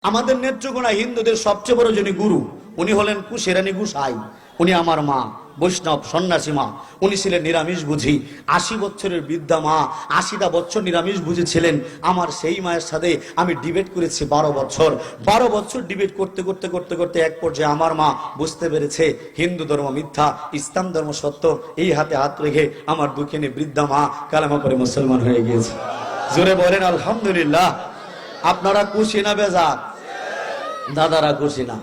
আমাদের নেত্রকোনা হিন্দুদের সবচেয়ে বড় যিনি গুরু উনি হলেন কুশেরানী গুসাই। উনি আমার মা, বৈষ্ণব সন্ন্যাসী মা। উনি ছিলেন নিরামিষ বুঝি, 80 বছরের বৃদ্ধা মা, 80টা বছর নিরামিষ বুঝি ছিলেন। আমার সেই মায়ের সাথে আমি ডিবেট করেছি 12 বছর ডিবেট করতে করতে করতে করতে এক পর্যায়ে আমার মা বুঝতে পেরেছে হিন্দু ধর্ম মিথ্যা, ইসলাম ধর্ম সত্য। এই হাতে হাত রেখে আমার দুঃখিনী বৃদ্ধা মা কালেমা করে মুসলমান হয়ে গিয়েছে। জোরে বলেন আলহামদুলিল্লাহ। আপনারা খুশি না বেজার? দাদারা খুশি না,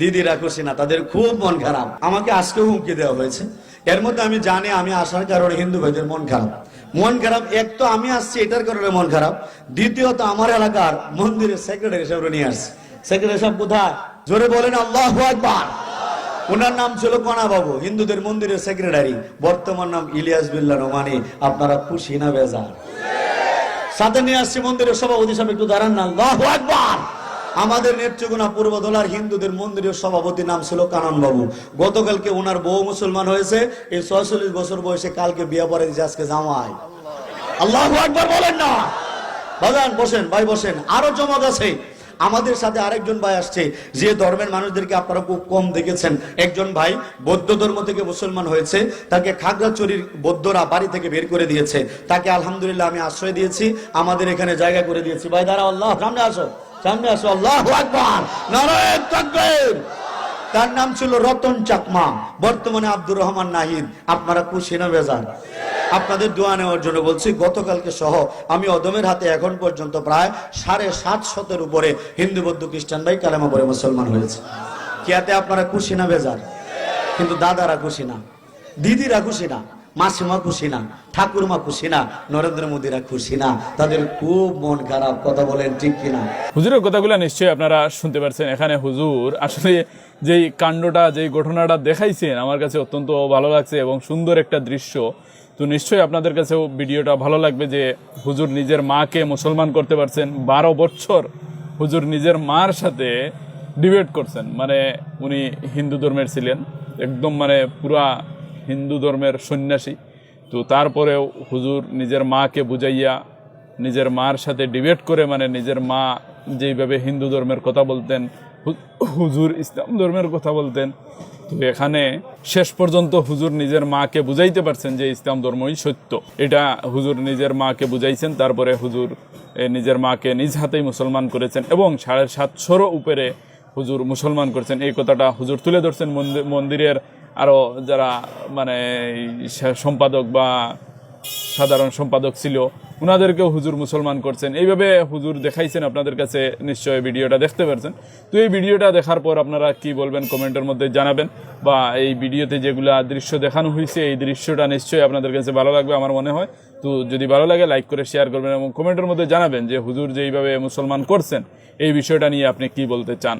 দিদিরা খুশি না, তাদের খুব মন খারাপ। আমাকে আজকে হুমকি দেওয়া হয়েছে। এর মধ্যে আমি জানি আমি আসার কারণে হিন্দু ভাইদের মন খারাপ। এক তো আমি আসছি এটার কারণে মন খারাপ, দ্বিতীয়ত আমার এলাকার মন্দিরের সেক্রেটারি সাহেব নিয়ে আসছে। সেক্রেটারি সাহেব কোথায়? জোরে বলেন আল্লাহু আকবার। ওনার নাম ছিল কণা বাবু, হিন্দুদের মন্দিরের সেক্রেটারি। বর্তমান নাম ইলিয়াস বিল্লাহ নোমানী। আপনারা খুশি না বেজার? সাথে নিয়ে আসছি মন্দিরের সভাপতি সাহেব, একটু দাঁড়ান না। আল্লাহু আকবার। আমাদের নেত্রকোনা পূর্বদলার হিন্দুদের মন্দিরের সভাপতির নাম ছিল কানন বাবু। গতকালকে ওনার বউ মুসলমান হয়েছে। এই 46 বছর বয়সে কালকে বিয়ে পড়ে দিয়েছে, আজকে জামাই। আল্লাহু আকবার বলেন না। বাজান বসেন, ভাই বসেন। আরো জমক আছে। আমাদের সাথে আরেকজন ভাই আসছে, যে ধর্মের মানুষদেরকে আপনারা খুব কম দেখেছেন। একজন ভাই বৌদ্ধ ধর্ম থেকে মুসলমান হয়েছে, তাকে খাগড়াছড়ির বৌদ্ধরা বাড়ি থেকে বের করে দিয়েছে। তাকে আলহামদুলিল্লাহ আমি আশ্রয় দিয়েছি, আমাদের এখানে জায়গা করে দিয়েছি। ভাই দাঁড়াও, আল্লাহ সামনে আসো, সামনে আসো। আল্লাহু আকবার, নারায়ে তাকবীর। তার নাম ছিল রতন চাকমা, বর্তমানে আব্দুর রহমান নাহিদ। আপনারা খুশি না বেজার? আপনাদের দোয়া নেওয়ার জন্য বলছি, গতকালকে সহ আমি অদমের হাতে এখন পর্যন্ত প্রায় 750 উপরে হিন্দু বৌদ্ধ খ্রিস্টান ভাই কালেমা পড়ে মুসলমান হয়েছে। কিয়াতে আপনারা খুশি না বেজার? কিন্তু দাদারা খুশি না, দিদিরা খুশি না, মাসিমা খুশি না, ঠাকুরমা খুশি না, নরেন্দ্র মোদীরা খুশি না। তাদের খুব মন খারাপ। কথা বলেন ঠিক কিনা? হুজুরের কথাগুলো নিশ্চয়ই আপনারা শুনতে পারছেন। এখানে হুজুর আসলে যেই কাণ্ডটা, যেই ঘটনাটা দেখাইছেন আমার কাছে অত্যন্ত ভালো লাগছে এবং সুন্দর একটা দৃশ্য। তো নিশ্চয়ই আপনাদের কাছেও ভিডিওটা ভালো লাগবে যে হুজুর নিজের মাকে মুসলমান করতে পারছেন। 12 বছর হুজুর নিজের মার সাথে ডিবেট করছেন। মানে উনি হিন্দু ধর্মের ছিলেন, একদম মানে পুরা হিন্দু ধর্মের সন্ন্যাসী। তো তারপরেও হুজুর নিজের মাকে বুঝাইয়া নিজের মার সাথে ডিবেট করে, মানে নিজের মা যেইভাবে হিন্দু ধর্মের কথা বলতেন, হুজুর ইসলাম ধর্মের কথা বলতেন। তো এখানে শেষ পর্যন্ত হুজুর নিজের মাকে বুঝাইতে পারছেন যে ইসলাম ধর্মই সত্য। এটা হুজুর নিজের মাকে বুঝাইছেন। তারপরে হুজুর নিজের মাকে নিজ হাতেই মুসলমান করেছেন এবং 750 উপরে হুজুর মুসলমান করেছেন। এই কথাটা হুজুর তুলে ধরছেন। মন্দিরের আরও যারা মানে সম্পাদক বা সাধারণ সম্পাদক ছিল ওনাদেরকেও হুজুর মুসলমান করছেন। এইভাবে হুজুর দেখাইছেন আপনাদের কাছে। নিশ্চয়ই ভিডিওটা দেখতে পারছেন। তো এই ভিডিওটা দেখার পর আপনারা কি বলবেন কমেন্টের মধ্যে জানাবেন, বা এই ভিডিওতে যেগুলা দৃশ্য দেখানো হয়েছে এই দৃশ্যটা নিশ্চয়ই আপনাদের কাছে ভালো লাগবে আমার মনে হয়। তো যদি ভালো লাগে লাইক করে শেয়ার করবেন এবং কমেন্টের মধ্যে জানাবেন যে হুজুর যেইভাবে মুসলমান করছেন এই বিষয়টা নিয়ে আপনি কি বলতে চান।